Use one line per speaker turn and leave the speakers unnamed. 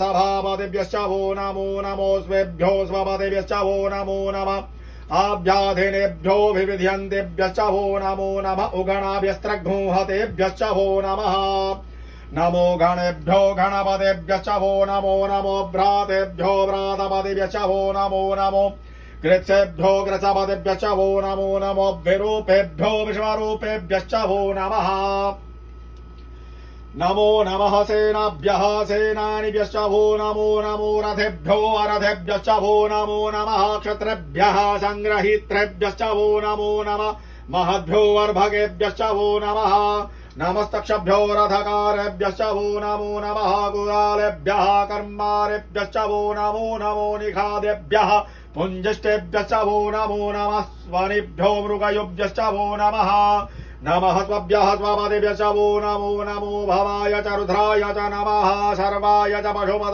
सभापतिभ्यश्च वो नमो नमो स्वेभ्यो स्वपतिभ्यश्च वो नमो नमः आभ्याधिनेभ्यो विविध्यन्तेभ्यश्च वो नमो नमः उगणाभ्यस्त्रघ्नुहतेभ्यश्च वो नमः नमो गणेभ्यो गणपतेभ्यश्च वो नमो नमो भ्रातेभ्यो भ्रातपतिभ्यश्च वो नमो नमो कृत्सेभ्यो कृत्सपतिभ्यश्च वो नमो नमो विरूपेभ्यो विश्वरूपेभ्यश्च वो नमः नमो नमः सेनाभ्यः सेनानिभ्यश्च वो नमो नमो रथेभ्यो अरथेभ्यश्च वो नमो नमः क्षत्रेभ्यः संग्रहीत्रेभ्यश्च वो नमो नमः महद्भ्यो अर्भगेभ्यश्च वो नमः नमस्तक्षभ्यो रथकारेभ्यश्च वो नमो नमः गुरालेभ्यः कर्मारेभ्यश्च वो नमो नमो निखादेभ्यः पुञ्जिष्टेभ्यश्च वो नमो नमः स्वनिभ्यो मृगयुभ्यश्च वो नमः नमः स्वभ्यः स्वपतिभ्यश्च वो नमो नमो भवाय च रुद्राय च नमः सर्वाय च पशुपतये